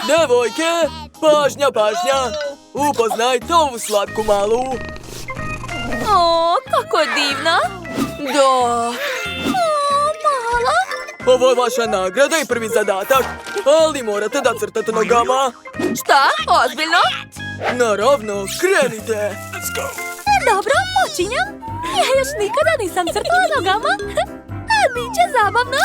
Devojke, pažnja, pažnja. Upoznajte ovu slatku malu. O, kako je divna. Da. O, mala. Ovo je vaša nagrada i prvi zadatak, ali morate da crtate nogama. Šta? Ozbiljno? Naravno, krenite. Dobro, počinjem. Ja još nikada nisam crtala nogama. Biće zabavno.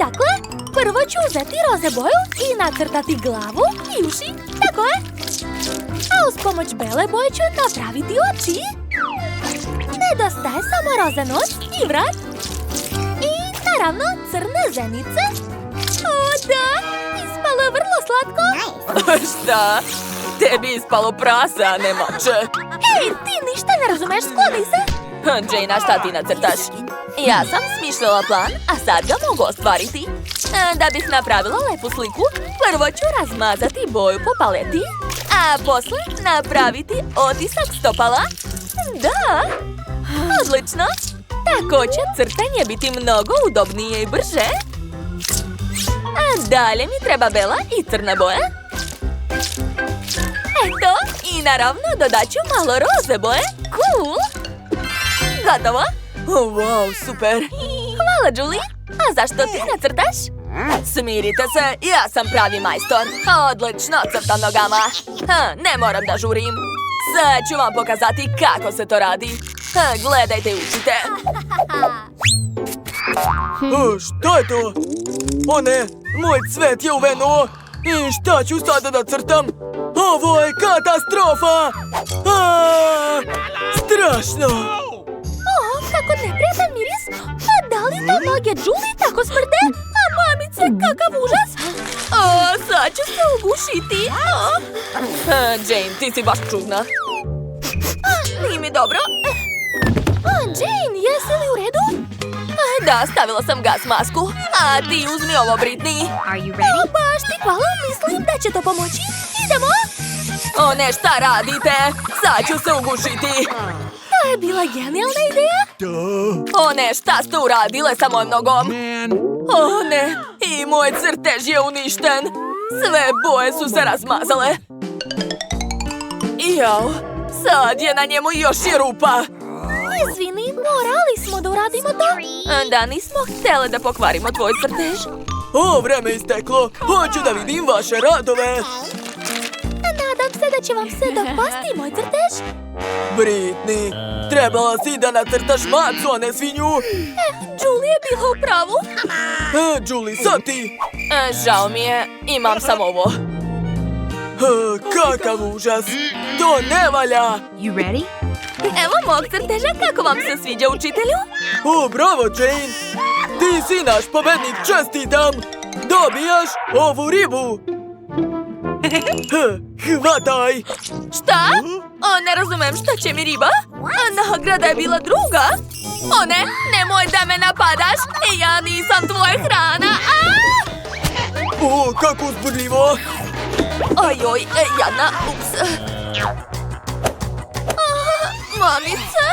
Dakle, prvo ću uzeti roze boju i nacrtati glavu i uši. Tako je. A uz pomoć bele boje ću napraviti oči. Nedostaje samo roza nos i vrat. I naravno crne zenice. O da, ispalo je vrlo slatko. Šta? Tebi ispalo prasa, a ne mače. Hej, ti ništa ne razumeš, skloni se. Jane, a šta ti nacrtaš? Ja sam smišljala plan, a sad ga mogu ostvariti. Da bih napravila lepu sliku, prvo ću razmazati boju po paleti, a posle napraviti otisak stopala. Da! Odlično! Tako će crtanje biti mnogo udobnije i brže. A dalje mi treba bela i crna boja. Eto, i naravno dodat ću malo roze boje. Cool! Gotovo? Wow, super! Hvala, Julie! A zašto ti nacrtaš? Smirite se, ja sam pravi majstor. Odlično crtam nogama. Ne moram da žurim. Sad ću vam pokazati kako se to radi. Gledajte i učite. Šta je to? O ne, moj cvet je uvenuo. I šta ću sada da crtam? Ovo je katastrofa! Strašno! Kako neprijatan miris. A da li to noge Julie tako smrde? A mamice, kakav užas. Sad ću se ugušiti. Jane, ti si baš čudna. Nije mi dobro. Jane, jesi li u redu? Da, stavila sam gas masku. A ti uzmi ovo, Britney. Baš ti hvala, mislim da će to pomoći. Idemo. O ne, šta radite? Sad ću se ugušiti. To je bila genijalna ideja. O ne, šta ste uradile sa mojom nogom? O ne, i moj crtež je uništen. Sve boje su se razmazale. Jao, sad je na njemu još i rupa. Izvini, morali smo da uradimo to. Da, nismo htjele da pokvarimo tvoj crtež. O, vreme isteklo. Hoću da vidim vaše radove. Nadam se da će vam se dopasti moj crtež. Britney, trebala si da nacrtaš macu, a ne svinju. Julie je bila u pravu. Julie, sad ti. Žao mi je, imam samo ovo. Kakav užas. To ne valja. Evo mog crteža, kako vam se sviđa, učitelju? O, bravo, Jane. Ti si naš pobednik, čestitam. Dobijaš ovu ribu. Hvataj. Šta? Ne razumem, šta će mi riba? Nagrada je bila druga. O ne, nemoj da me napadaš. Ja nisam tvoja hrana. O, kako uzbudljivo. Ojoj, jadna, ups. Mamica?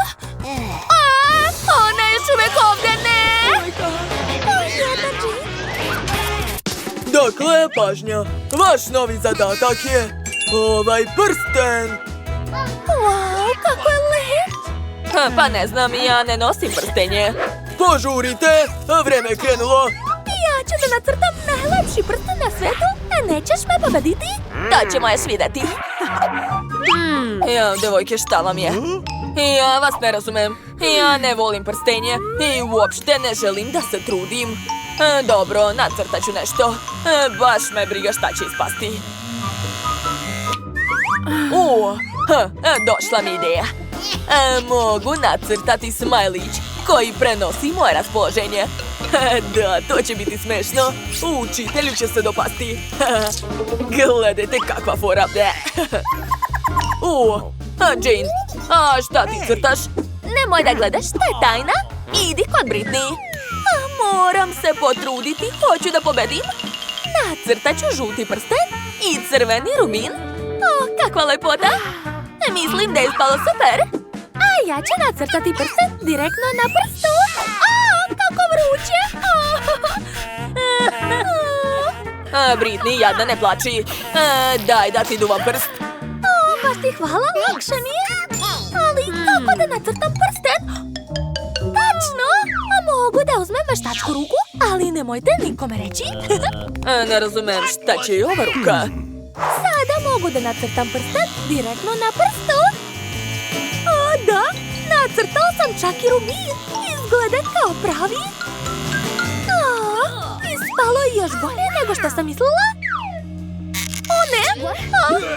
Ona je još uvek ovdje, ne! Dakle, pažnja, vaš novi zadatak je ovaj prsten. Wow, kako je lep. Pa ne znam, ja ne nosim prstenje. Požurite, vreme je krenulo. Ja ću da nacrtam najlepši prsten na svetu, a nećeš me pobediti? To ćemo još vidjeti. Ja, devojke, šta vam je? Ja vas ne razumem. Ja ne volim prstenje i uopšte ne želim da se trudim. Dobro, nacrtat ću nešto. Baš me briga šta će ispasti. Došla mi ideja. Mogu nacrtati smajlić koji prenosi moje raspoloženje. Da, to će biti smešno. Učitelju će se dopasti. Gledajte kakva fora. Jane, a šta ti crtaš? Nemoj da gledaš, to je tajna. Idi kod Britney. Moram se potruditi, hoću da pobedim. Nacrtat ću žuti prsten i crveni rubin. Kakva lepota. Mislim da je ispalo super. A ja ću nacrtati prsten direktno na prstu. Kako vruće. Britney, jadna, ne plači. Daj da ti duvam prst. Baš ti hvala, lakše mi je. Ali kako da nacrtam prsten? Tačno! Mogu da uzmem veštačku ruku, ali nemojte nikome reći. Ne razumem šta će i ova ruka. Sada mogu da nacrtam prsten direktno na prstu. O, da! Nacrtao sam čak i rubin. Izgleda kao pravi. Ispalo je još bolje nego što sam mislila. O ne!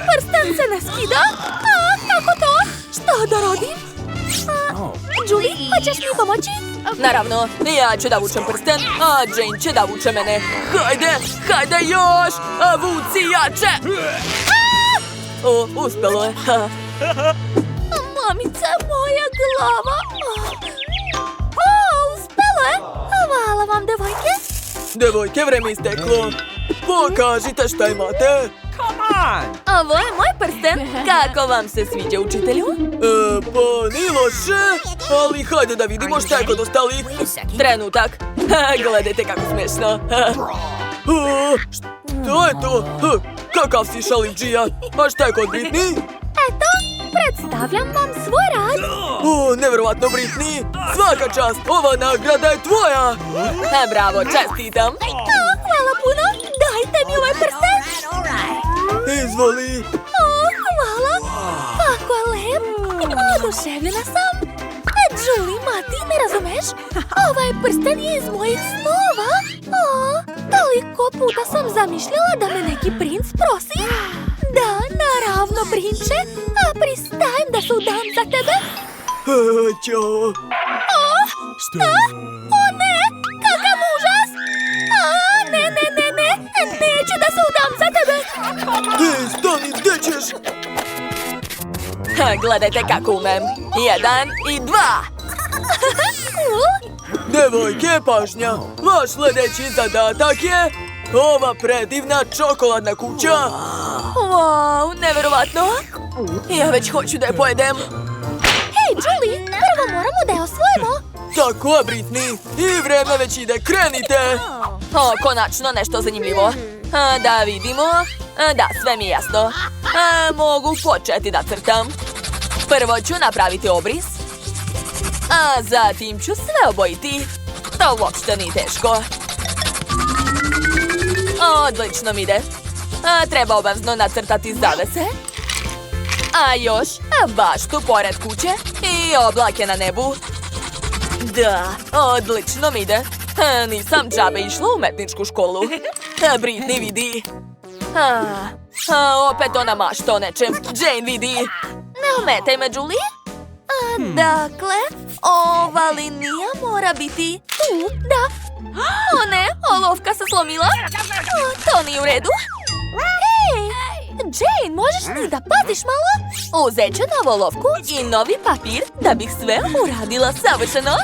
Prsten se ne skida. Kako to? Što da radim? Julie, hoćeš mi pomoći? Naravno, ja ću da vučem prsten, a Jane će da vuče mene. Hajde još! Vuci jače! Uspelo je. Mamice, moja glava. Uspelo je. Hvala vam, devojke. Devojke, vreme isteklo. Pokažite šta imate. Ovo je moj prsten. Kako vam se sviđa, učitelju? Pa ni loše, ali hajde da vidimo šta je kod ostalih. Trenutak. Gledajte kako smešno. Šta je to? Kakav si šalidžija? A šta je kod Britney? Eto, predstavljam vam svoj rad. Nevjerovatno, Britney. Svaka čast, ova nagrada je tvoja. Bravo, čestitam. Hvala puno. Dajte mi ovaj prsten. Izvoli. Hvala. Kako je lep. Oduševljena sam. Julie, ma ti ne razumeš? Ovaj prsten je iz mojih snova. Toliko puta sam zamišljala da me neki princ prosi. Da, naravno, prinče. Pristajem da se udam za tebe. Ćao. Šta? O ne, kakav užas. Ne. Neću da se udam za tebe. Stani, gdje ćeš? Gledajte kako umem. 1 i 2. Devojke, pažnja. Vaš sljedeći zadatak je ova predivna čokoladna kuća. Wow, nevjerovatno. Ja već hoću da je pojedem. Hej, Julie, prvo moramo da je osvojimo. Tako je, Britney. I vreme već ide, krenite. Konačno nešto zanimljivo. Da vidimo. Da, sve mi je jasno. Mogu početi da crtam. Prvo ću napraviti obris. A zatim ću sve obojiti. To uopšte nije teško. Odlično mi ide. Treba obavezno nacrtati zavese. A još baštu pored kuće i oblake na nebu. Da, odlično mi ide. Nisam džabe išla u umetničku školu. Britney vidi. Opet ona mašta o nečem. Jane vidi. Ne ometaj me, Julie. Dakle, ova linija mora biti tu, da. O ne, olovka se slomila. To nije u redu. Hej, Jane, možeš li da paziš malo? Uzet ću novu olovku i novi papir da bih sve uradila savršeno.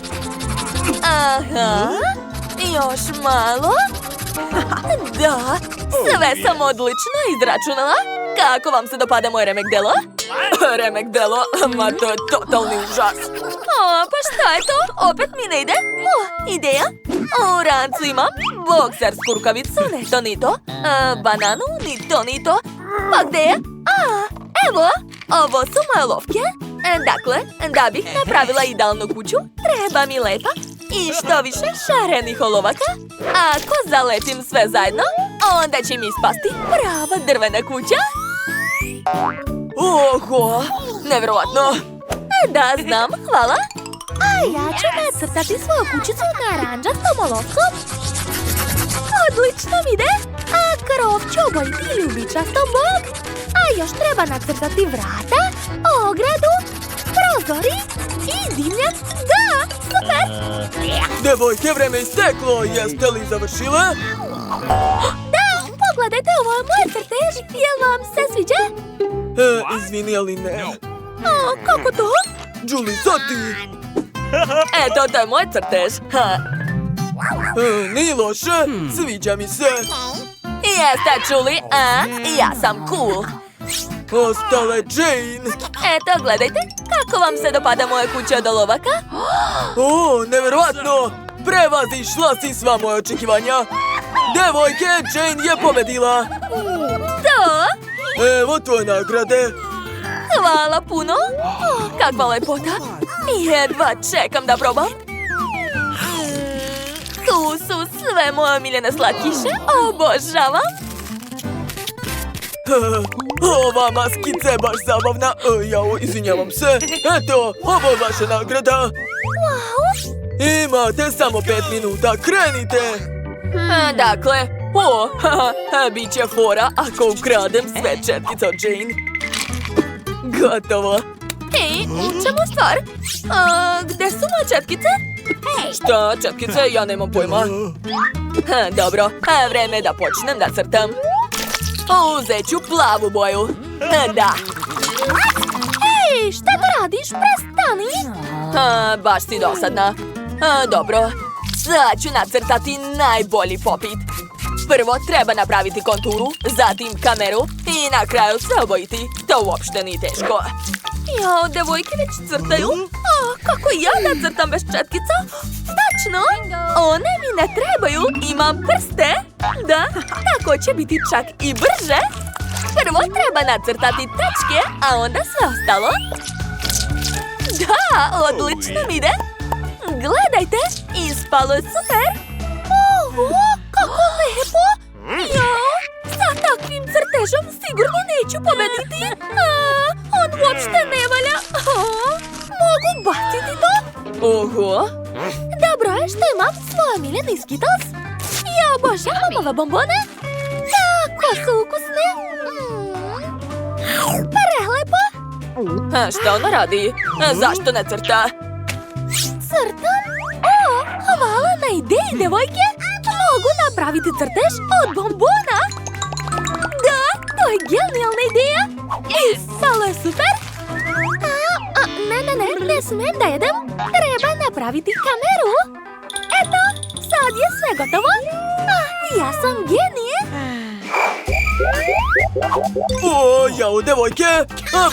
Aha, još malo. Da, sve sam odlično izračunala. Kako vam se dopada moj remek delo? Remek delo? Ma to je totalni užas. Pa šta je to? Opet mi ne ide? Ideja? U rancu imam boksersku rukavicu, ne to ni to. Bananu, ni to. Pa gde je? Evo, ovo su moje olovke. Dakle, da bih napravila idealnu kuću, treba mi lepa i što više šarenih olovaka. Ako zalepim sve zajedno, onda će mi ispasti prava drvena kuća. Oho, nevjerovatno. Da, znam, hvala. A ja ću nacrtati svoju kućicu naranđastom olovkom. Odlično mi ide. A krov ću obojiti ljubičastom bog. A još treba nacrtati vrata, ogradu, prozori i dimnjak. Da, super! Devojke, vreme isteklo. Jeste li završile? Da, pogledajte, ovo je moj crtež. Jel vam se sviđa? Izvini, ali ne. Kako to? Julie, sad ti. Eto, to je moj crtež. Nije loše, sviđa mi se. Jeste čuli, ja sam cool. Ostala je Jane. Eto, gledajte, kako vam se dopada moja kuća od olovaka? Nevjerovatno. prevazišla si sva moja očekivanja. Devojke, Jane je pobedila. Da, Evo tvoje nagrade. hvala puno. Kakva lepota. Jedva čekam da probam. Tu su sve moje omiljene slatkiše. Obožavam. Ova maskica je baš zabavna. Jao, izvinjavam se. Eto, ovo je vaša nagrada. Imate samo 5 minuta, krenite. Dakle, bit će fora ako ukradem sve četkice od Jane. Gotovo. Ej, u čemu stvar? Gde su moje četkice? Šta, četkice? Ja nemam pojma. Dobro, vreme je da počnem da crtam. Uzet ću plavu boju. Da. Ej, šta to radiš? Prestani! Baš si dosadna. Dobro, sad ću nacrtati najbolji popit. Prvo treba napraviti konturu, zatim kameru i na kraju sve obojiti. To uopšte nije teško. Jao, devojke već crtaju. Kako ja da crtam bez četkica? Tačno, one mi ne trebaju, imam prste. Da, tako će biti čak i brže. Prvo treba nacrtati tačke, a onda sve ostalo. Da, odlično mi ide. Gledajte, ispalo je super. Oho, kako lepo! Jao, sa takvim crtežom sigurno neću pobediti. On uopšte ne valja. Mogu baciti to? Oho. Dobro je što imam svoj omiljeni Skittles. Ja obožavam ove bombone. Tako su ukusne. Prelepo. Šta ona radi? Zašto ne crta? Crtam? Hvala na ideji, devojke. Mogu napraviti crtež od bombona. Da, to je genijalna ideja. Ispalo je super. Ne smijem da jedem. Treba napraviti kameru. Eto, sad je sve gotovo. Ja sam genije. Jao, devojke,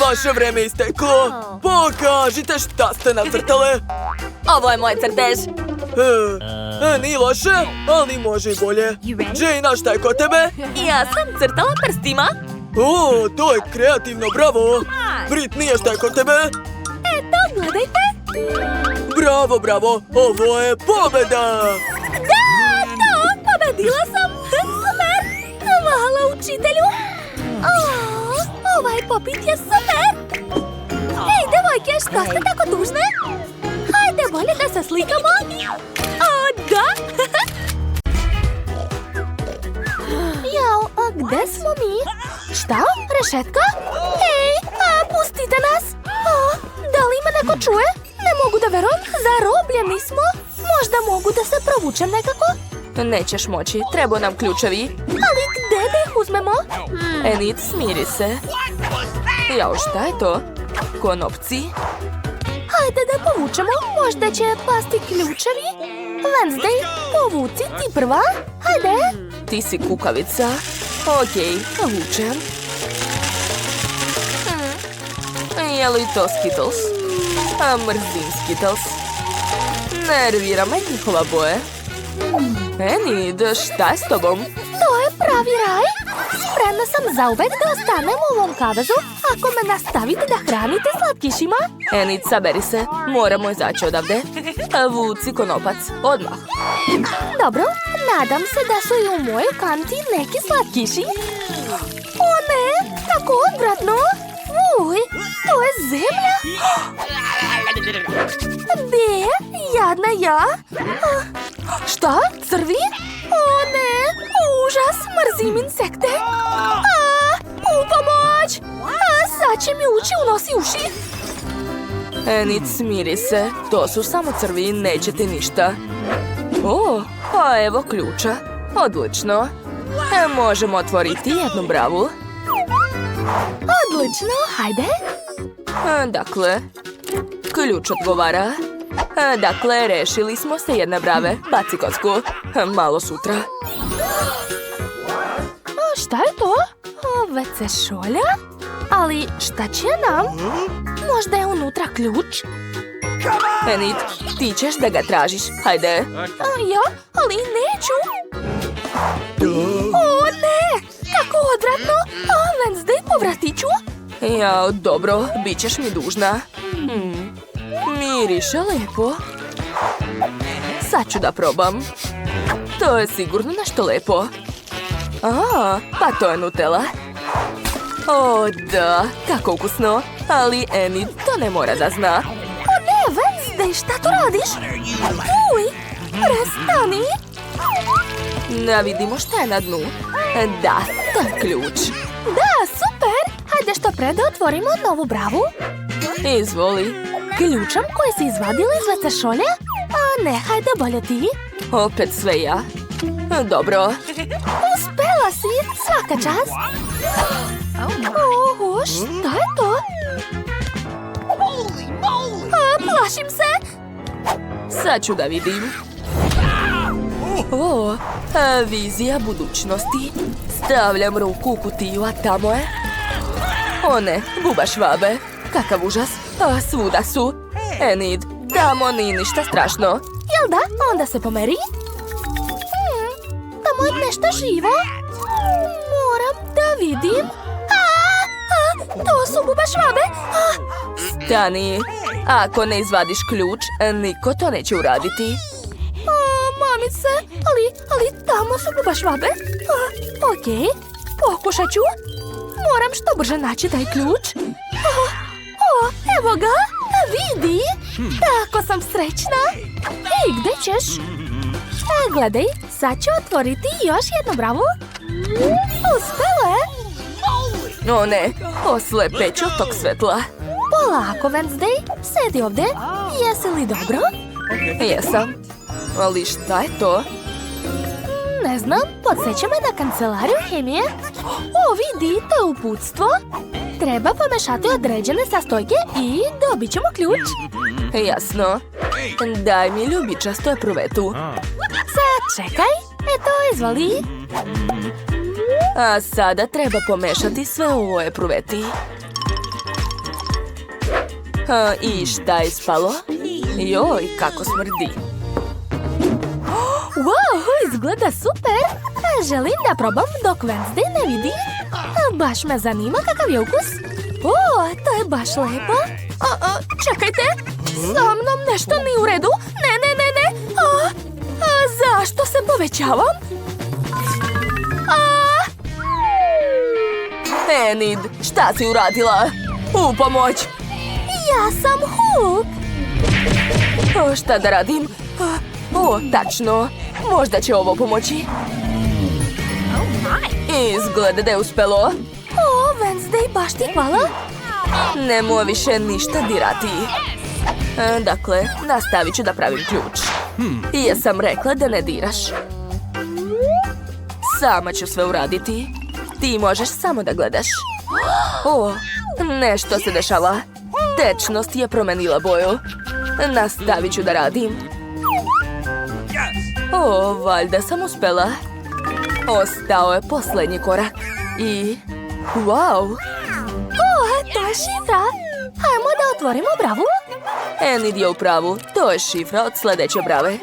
vaše vreme je isteklo. Pokažite šta ste nacrtale. Ovo je moj crtež. Nije loše, ali može i bolje. Jane, a šta je kod tebe? Ja sam crtala prstima. To je kreativno, bravo. Britney, a šta je kod tebe? Eto, gledajte. Bravo, bravo, ovo je pobjeda. Da, pobedila sam. Super. Hvala učitelju. Ovaj popit je super. Ej, devojke, što ste tako tužne? Hajde, bolje da se slikamo. Da. Jao, a gde smo mi? Šta? Rešetka? Ej, pustite nas. Da li me neko čuje? Ne mogu da verujem, zarobljeni smo. Možda mogu da se provučem nekako? Nećeš moći, treba nam ključevi. Ali gde da ih uzmemo? Enid, smiri se. Jao, šta je to? Konopci? Hajde da povučemo, možda će pasti ključevi. Wednesday, povuci ti prva. Hajde. Ti si kukavica. Okej, povučem. Je li to Skittles? Mrzim Skittles. Nervira me njihova boje. Enid, šta je s tobom? To je pravi raj. Spremna sam zauvek da ostanem u ovom kavezu ako me nastavite da hranite slatkišima. Enid, saberi se. Moramo izaći odavde. Vuci konopac, odmah. Dobro, nadam se da su i u mojoj kanti neki slatkiši. O ne, tako odvratno. Uj, to je zemlja. Gde? Jadna ja. Šta? Crvi? O ne, užas, mrzim insekte. U pomoć. Sad će mi ući u nos i uši. Enid, smiri se. To su samo crvi, neće ti ništa. A evo ključa. Odlično. Možemo otvoriti jednu bravu. Odlično, hajde. Dakle, ključ odgovara. Dakle, rešili smo se jedne brave. Baci kocku. Malo sutra. Šta je to? WC šolja? Ali šta će nam? Možda je unutra ključ? Enid, ti ćeš da ga tražiš. Hajde. Ja, ali neću. O, ne! Kako odvratno! Wednesday, povratit ću. Ja, dobro, bit ćeš mi dužna. Miriše lepo. Sad ću da probam. To je sigurno nešto lepo. Pa to je Nutella. O, da, kako ukusno. Ali Enid to ne mora da zna. O ne, Wednesday, šta tu radiš? Uj, prestani. Da vidimo šta je na dnu. Da, to je ključ. Da, super. Hajde što pre da otvorimo novu bravu. Izvoli. Ključem koji si izvadila iz WC šolje? A ne, hajde bolje ti. Opet sve ja. Dobro. Uspela si, svaka čast. Oho, šta je to? Plašim se. Sad ću da vidim. Vizija budućnosti. Stavljam ruku u kutiju, a tamo je... O ne, buba švabe. Kakav užas. Svuda su. Enid, tamo nije ništa strašno. Jel da? Onda se pomeri. Tamo je nešto živo. Moram da vidim. To su buba švabe. Stani. Ako ne izvadiš ključ, niko to neće uraditi. Mamice, ali tamo su buba švabe. Okej, pokušat ću. Moram što brže naći taj ključ. Evo ga, vidi. Tako sam srećna. I gde ćeš? Gledaj, sad ću otvoriti još jednu bravu. Uspelo je. O ne, oslepeću tog svetla. Polako, Wednesday, sedi ovde. Jesi li dobro? Jesam. Ali šta je to? Ne znam, podsjeća me na kancelariju hemije. O, vidi, to je uputstvo. Treba pomešati određene sastojke i dobit ćemo ključ. Jasno. Daj mi ljubičastu epruvetu. Sad čekaj, eto, izvoli. A sada treba pomešati sve u ovoj epruveti. I šta je ispalo? Joj, kako smrdi. Wow, izgleda super. Želim da probam dok Wednesday ne vidi. Baš me zanima kakav je ukus. O, to je baš lepo. Čekajte, sa mnom nešto nije u redu. Ne. Zašto se povećavam? Enid, šta si uradila? U pomoć! Ja sam Hulk. Šta da radim? Tačno. Možda će ovo pomoći. Izgleda da je uspelo. Wednesday, baš ti hvala. Nemoj više ništa dirati. Dakle, nastavit ću da pravim ključ. Jesam rekla da ne diraš. Sama ću sve uraditi. Ti možeš samo da gledaš. Nešto se dešava. Tečnost je promenila boju. Nastavit ću da radim. Valjda sam uspela. Ostao je posljednji korak. I... Wow! To je šifra. Hajmo da otvorimo bravu. Enid je u pravu. To je šifra od sljedeće brave.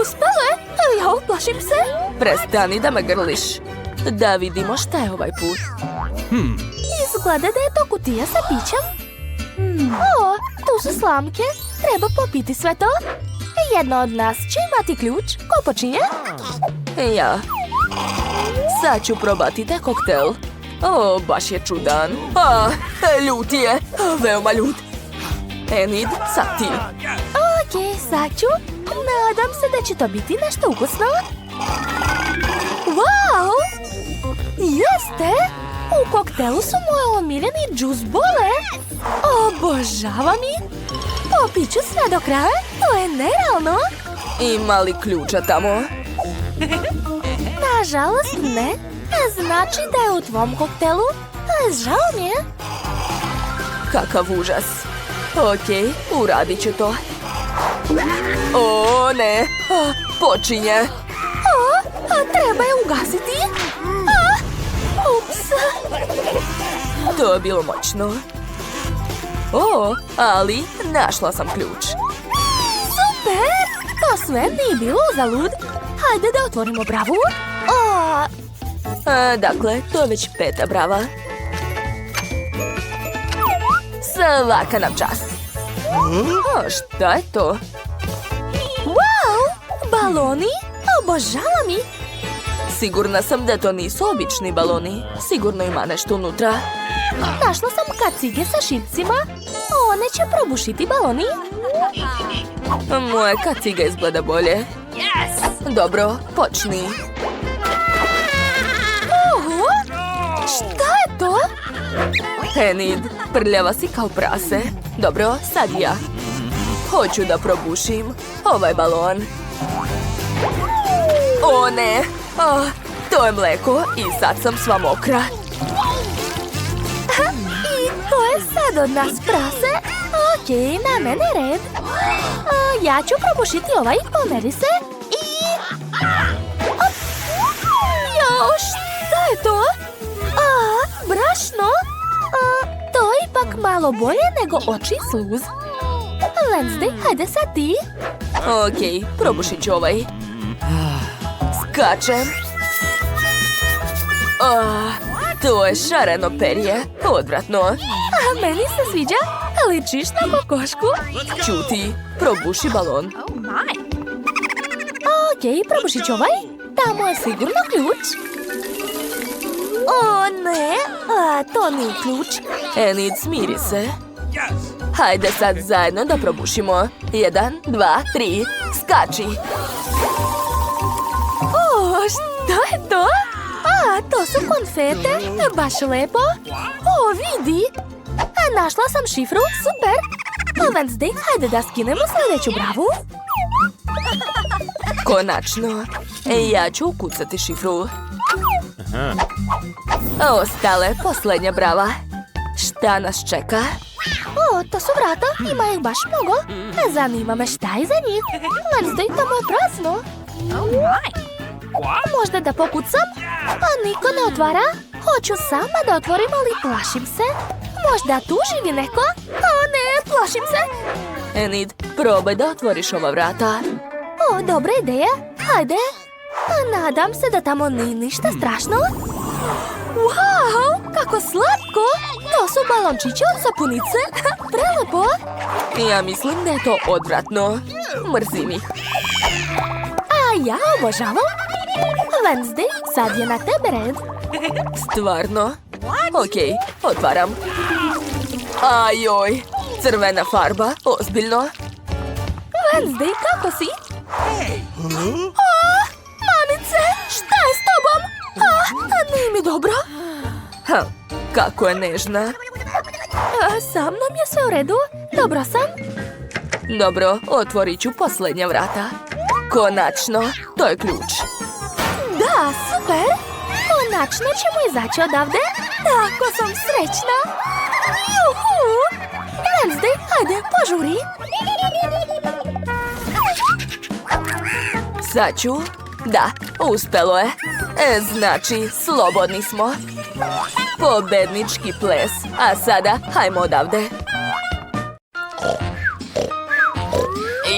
Uspelo je. Ja uplašim se. Prestani da me grliš. Da vidimo šta je ovaj put. Izgleda da je to kutija sa pićem. Tu su slamke. Treba popiti sve to. Jedna od nas će imati ključ. Ko počinje? Ja. Sad ću probati taj koktel. Baš je čudan. Ljut je. Veoma ljut. Enid, sad ti. Okej, sad ću. Nadam se da će to biti nešto ukusno. Wow! Jeste! U koktelu su moje omiljeni džus bole. Obožavam ih. Popit ću sve do kraja. To je nerealno. Ima li ključa tamo? Nažalost ne. Znači da je u tvom koktelu. Žao mi je. Kakav užas. Okej, uradit ću to. O ne, počinje. Treba je ugasiti. Ups. To je bilo moćno. O, ali našla sam ključ. Super! To sve nije bilo uzalud. Hajde da otvorimo bravu. Dakle, to je već 5. brava. Svaka nam čast. O, šta je to? Wow! Baloni? Obožavam ih. Sigurna sam da to nisu obični baloni. Sigurno ima nešto unutra. Našla sam kacige sa šipcima. One će probušiti baloni. Moje kacige izgleda bolje. Dobro, počni. Oho! Šta je to? Enid, prljava si kao prase. Dobro, sad ja. Hoću da probušim ovaj balon. O ne! To je mleko i sad sam sva mokra. I to je sad od nas prase. Okej, na mene red. Ja ću probušiti ovaj, pomeri se. I... Jao, šta je to? Brašno? To je ipak malo bolje nego oči sluz. Wednesday, hajde sad ti. Okej, probušit ću ovaj. Skačem. To je šareno perje. Odvratno. Meni se sviđa. Ličiš na kokošku. Ćuti, probuši balon. Okej, probušit ću ovaj. Tamo je sigurno ključ. O ne, to nije ključ. Enid, smiri se. Hajde sad zajedno da probušimo. 1, 2, 3, skači. O, šta je to? To su konfete, baš lepo. O, vidi. Našla sam šifru, super. Wednesday, hajde da skinemo sljedeću bravu. Konačno. Ja ću ukucati šifru. Ostale, posljednja brava. Šta nas čeka? O, to su vrata, ima ih baš mnogo. Zanima me šta je za njih. Wednesday, tamo je prazno. Možda da pokucam? Niko ne otvara. Hoću sama da otvorim, ali plašim se. Možda tu živi neko? O ne, plašim se. Enid, probaj da otvoriš ova vrata. O, dobra ideja. Hajde. Nadam se da tamo nije ništa strašno. Wow, kako slatko. To su balončići od sapunice. Prelepo. Ja mislim da je to odvratno. Mrzim ih. Ja obožavam. Wednesday, sad je na tebe red. Stvarno? Okej, otvaram. Ajoj, crvena farba, ozbiljno. Wednesday, kako si? Manice, šta je s tobom? Nije mi dobro. Kako je nežna. Sa mnom je sve u redu. Dobro sam. Dobro, otvorit ću posljednja vrata. Konačno, to je ključ. Da, super. Konačno ćemo izaći odavde. Tako sam srećna. Juhu! Wednesday, hajde, požuri. Sad ću. Da, uspelo je. Znači, slobodni smo. Pobednički ples. A sada, hajmo odavde.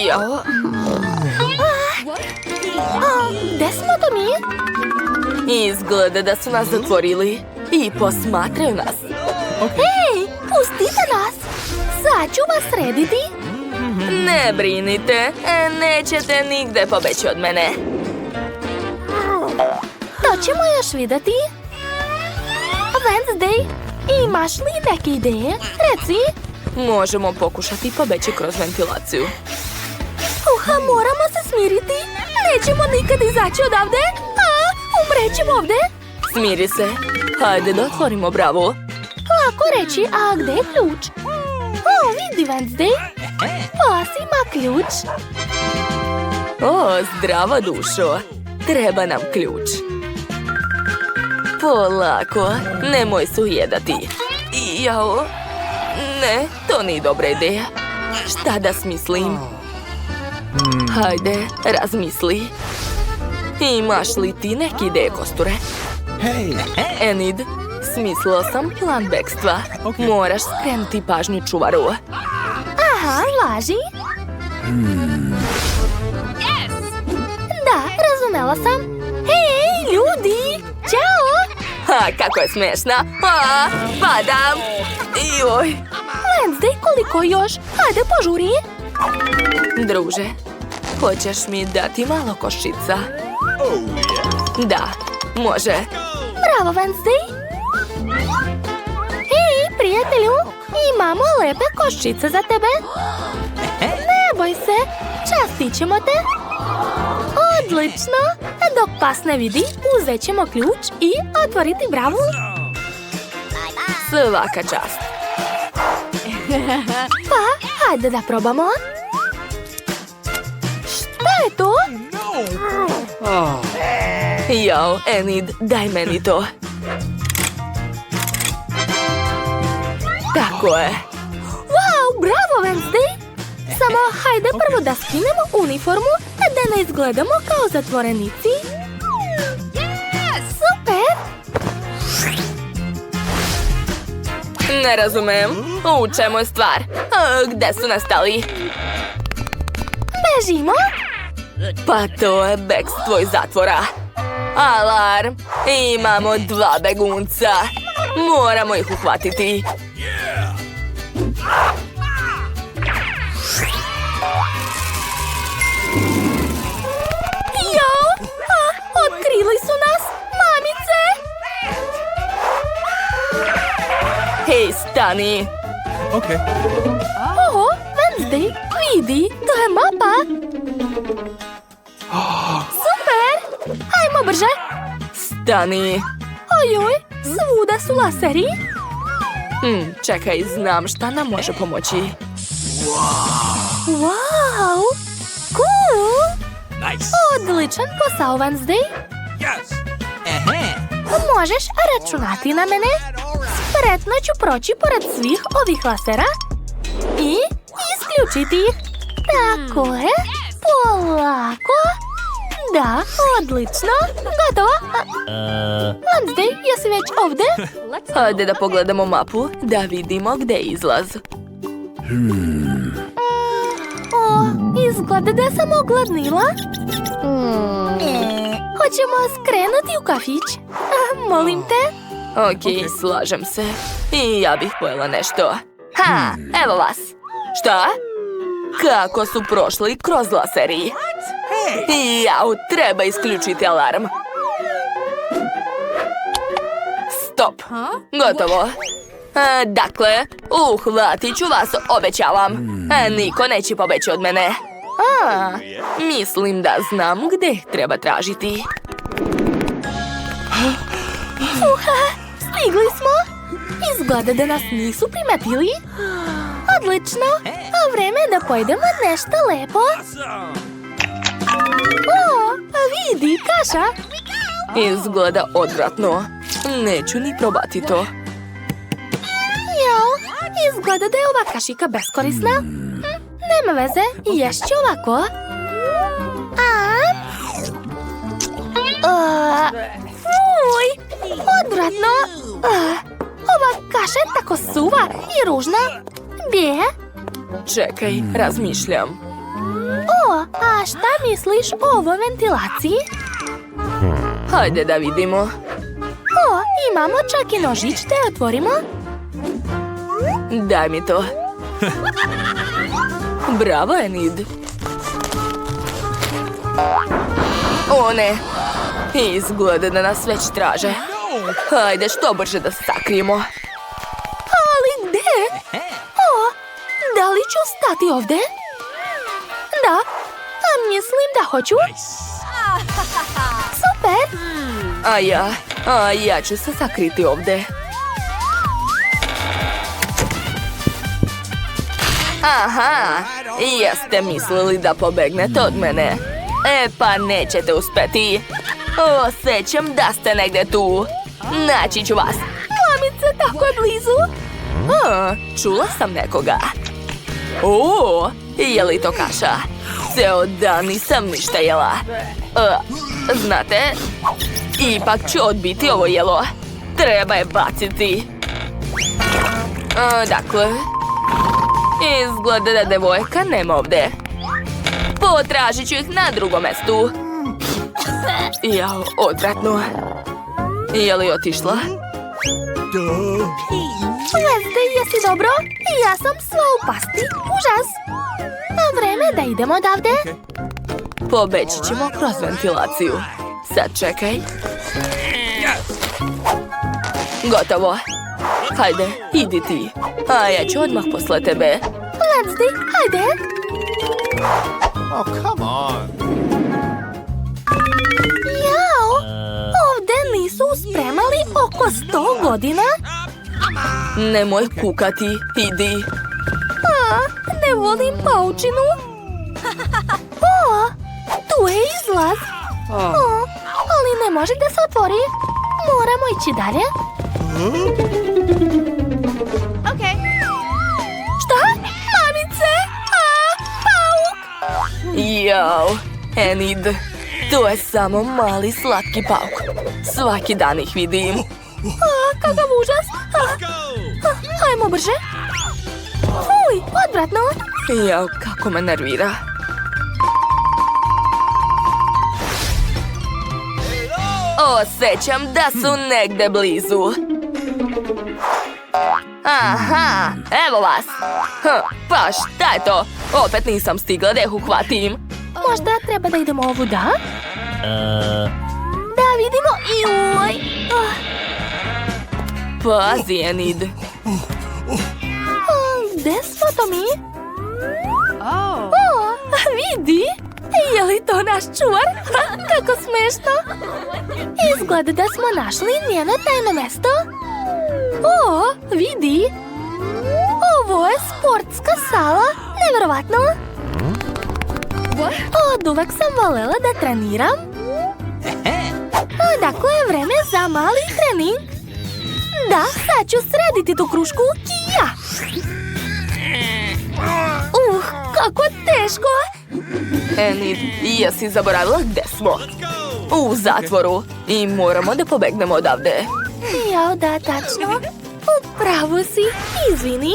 Jo. Gde smo to mi? Izgleda da su nas zatvorili i posmatraju nas. Hej, pustite nas. Sad ću vas srediti. Ne brinite, nećete nigde pobeći od mene. To ćemo još vidjeti. Wednesday, imaš li neke ideje? Reci. Možemo pokušati pobeći kroz ventilaciju. Moramo se smiriti. Nećemo nikad izaći odavde. Umrećemo ovde. Smiri se. Hajde da otvorimo bravu. Lako reći, a gde je ključ? O, vidi Wednesday. Pas ima ključ. O, zdrava dušo. Treba nam ključ. Polako, nemoj se ujedati. Jao. Ne, to nije dobra ideja. Šta da smislim? Hajde, razmisli. Imaš li ti neke ideje, kosture? Enid, Smislila sam plan bekstva. Moraš skrenuti pažnju čuvaru. Aha, važi. Da, razumela sam. Hej, ljudi! Ćao! Ha, kako je smešna. Padam. Joj. Wednesday, koliko još? Hajde, požuri. Druže, hoćeš mi dati malo koščica? Da, može. Bravo, Wednesday. Hej, prijatelju, imamo lepe koščice za tebe. Ne boj se, častit ćemo te. Odlično. Dok pas ne vidi, uzet ćemo ključ i otvoriti bravu. Svaka čast. Pa, hajde da probamo. Šta je to? Jao, Enid, daj meni to. Tako je. Wow, bravo, Wednesday. Samo hajde prvo da skinemo uniformu, da ne izgledamo kao zatvorenici. Super! Ne razumem. U čemu je stvar? Gde su nastali? Bežimo. Pa to je bekstvo iz zatvora. Alarm! Imamo 2 begunca. Moramo ih uhvatiti. Jao! Otkrili su nas! Mamice! Hej, stani! Oho, Wednesday, vidi, to je mapa! Super! Hajmo brže! Stani! Ojoj, svuda su laseri! Čekaj, znam šta nam može pomoći. Wow! Cool! Odličan posao, Wednesday! Možeš računati na mene? Spretno ću proći pored svih ovih lasera i isključiti ih. Tako je, polako. Da, odlično. Gotovo. Wednesday, jesi već ovdje? Hajde da pogledamo mapu, da vidimo gde je izlaz. O, izgleda da sam ogladnila. Hoćemo skrenuti u kafić? Molim te. Ok, slažem se. I ja bih pojela nešto. Ha, evo vas. Šta? Kako su prošli kroz laseri? Jau, treba isključiti alarm. Stop. Gotovo. Dakle, uhvatit ću vas, obećavam. Niko neće pobeći od mene. Mislim da znam gde ih treba tražiti. Stigli smo. Izgleda da nas nisu primetili. Odlično. A vreme je da pojedemo nešto lepo. O, vidi, kaša. Izgleda odvratno. Neću ni probati to. Jao, izgleda da je ova kašika beskorisna. Nema veze, ješću ovako. Fuj, odvratno. Ova kaša je tako suva i ružna. Bje. Čekaj, razmišljam. O, a šta misliš o ovoj ventilaciji? Hajde da vidimo. O, imamo čak i nožić da je otvorimo. Daj mi to. Bravo, Enid. O ne. Izgleda da nas već traže. Hajde što brže da se sakrijemo. Ali gde? O, da li ću stati ovdje? Da, a mislim da hoću. Super! A ja ću se sakriti ovdje. Aha, jeste mislili da pobegnete od mene. Pa nećete uspeti. Osjećam da ste negdje tu. Naći ću vas. Mamice, tako je blizu. Čula sam nekoga. O, je li to kaša? Ceo dan nisam ništa jela. Znate, ipak ću odbiti ovo jelo. treba je baciti. Dakle, izgleda da devojka nema ovde. Potražit ću ih na drugom mestu. Jao, odvratno. Je li otišla? Wednesday, jesi dobro? Ja sam sva u pasti. Užas. Vreme da idemo odavde. Pobeći ćemo kroz ventilaciju. Sad čekaj. Gotovo. Hajde, idi ti. A ja ću odmah posle tebe. Wednesday, hajde. Oh, come on. Jao, ovde nisu spremali oko 100 godina. Nemoj kukati, idi. Ne volim paučinu. O, tu je izlaz. Ali ne može da se otvori. Moramo ići dalje. Šta? Mamice? Pauk! Jao, Enid. To je samo mali slatki pauk. Svaki dan ih vidim. Kakav užas. Hajmo brže. Fuj, odvratno. Jao, kako me nervira. Osjećam da su negde blizu. Aha, evo vas. Pa šta je to? Opet nisam stigla da ih uhvatim. Možda treba da idemo ovuda? Da vidimo. Joj. Pazi, Enid. Gde smo to mi? Vidi. Je li to naš čuvar? Kako smešno. Izgleda da smo našli njeno tajno mesto. O, vidi. Ovo je sportska sala. Neverovatno. Od uvek sam volela da treniram. Dakle, je vreme za mali trening. Da, sad ću srediti tu krušku. Ja. Kako teško. Enid, jesi zaboravila gde smo? U zatvoru. I moramo da pobegnemo odavde. Jao, da, tačno. Upravo si. Izvini.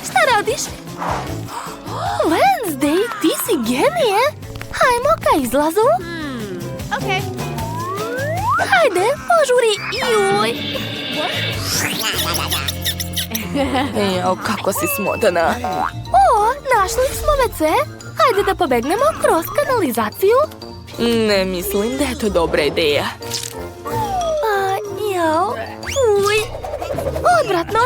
Šta radiš? Wednesday, ti si genije. Hajmo ka izlazu. Hajde, požuri. Joj. Jao, kako si smotana. O, našli smo WC. Hajde da pobegnemo kroz kanalizaciju. Ne mislim da je to dobra ideja. Jao. Uj. Odvratno.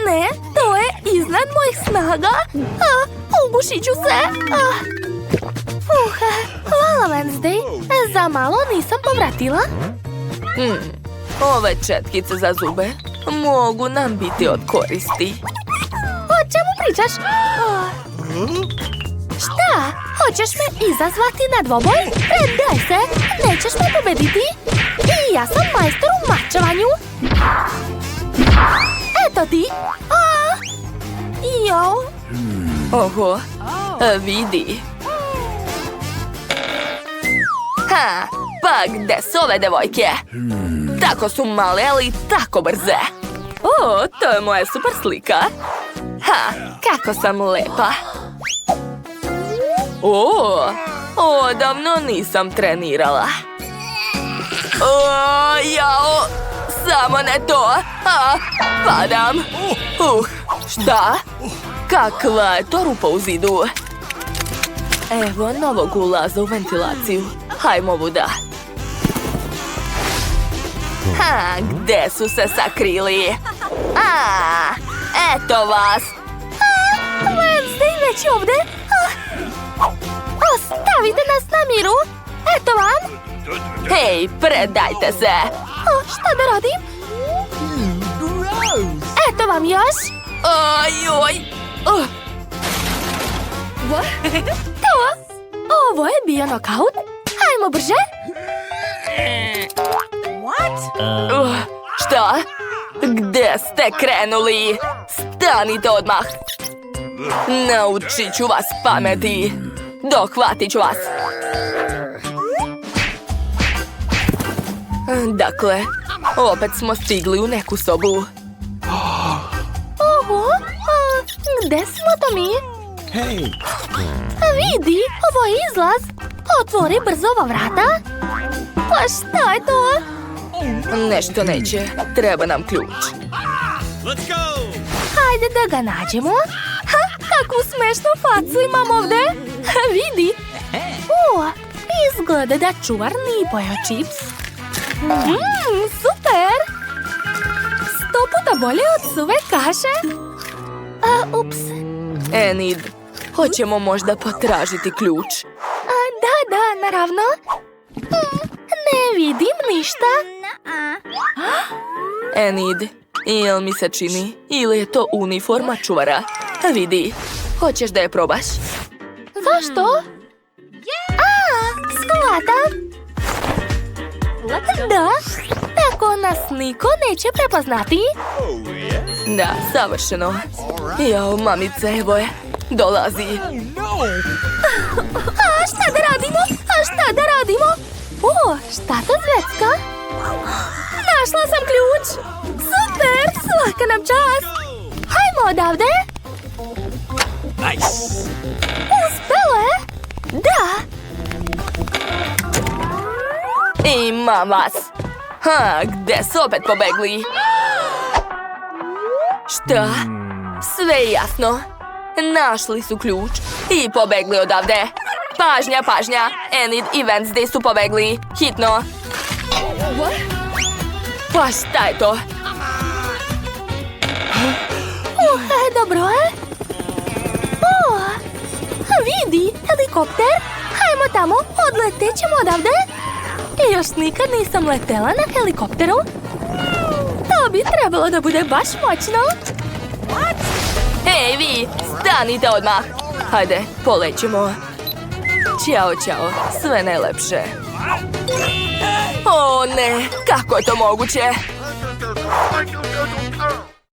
Ne, to je iznad mojih snaga. Ugušit ću se. Hvala, Wednesday. Za malo nisam povratila. Ove četkice za zube mogu nam biti od koristi. O čemu pričaš? Šta? Hoćeš me izazvati na dvoboj? Daj se, nećeš me pobediti. I ja sam majstor u mačevanju. Eto ti. Jao. Oho, vidi. Pa gde su ove devojke? Tako su male, ali tako brze. O, to je moja super slika. Kako sam lepa. O, odavno nisam trenirala. Jao, samo ne to. Padam. Šta? Kakva je to rupa u zidu? Evo novog ulaza u ventilaciju. Hajmo ovuda. Gde su se sakrili? Eto vas. Wednesday već ovde. Ostavite nas na miru. Eto vam. Hej, predajte se. Šta da radim? Eto vam još. Ojoj. Ovo je bio nokaut. Hajmo brže. Šta? Gde ste krenuli? Stanite odmah. Naučit ću vas pameti. Dohvatit ću vas. Dakle, opet smo stigli u neku sobu. Oho, gde smo to mi? Hey. Vidi, ovo je izlaz. Otvori brzo ova vrata. Pa šta je to? Nešto neće. Treba nam ključ. Let's go. Hajde da ga nađemo. Ha, kakvu smešnu facu imam ovde. Vidi. O, izgleda da čuvar nije pojeo čips. Super. 100 puta bolje od suve kaše. Ups. Enid, hoćemo možda potražiti ključ. Da, naravno. Ne vidim ništa. Enid, jel mi se čini? Ili je to uniforma čuvara? Vidi, hoćeš da je probaš? Zašto? Shvatam. Da, tako nas niko neće prepoznati. Da, savršeno. Jao, mamice, evo je. Dolazi. A šta da radimo? O, šta to zvecka? Našla sam ključ. Super, svaka nam čast. Hajmo odavde. Nice. Uspelo je. Da. Imam vas. Gde su opet pobegli? Šta? Sve je jasno. Našli su ključ i pobegli odavde. Pažnja. Enid i Wednesday su pobegli. Hitno. Pa šta je to? Dobro je. O, vidi, helikopter. Hajmo tamo, odletet ćemo odavde. Još nikad nisam letela na helikopteru. To bi trebalo da bude baš moćno. Hej vi, stanite odmah. Hajde, polećemo. Ćao, sve najlepše. O ne, kako je to moguće?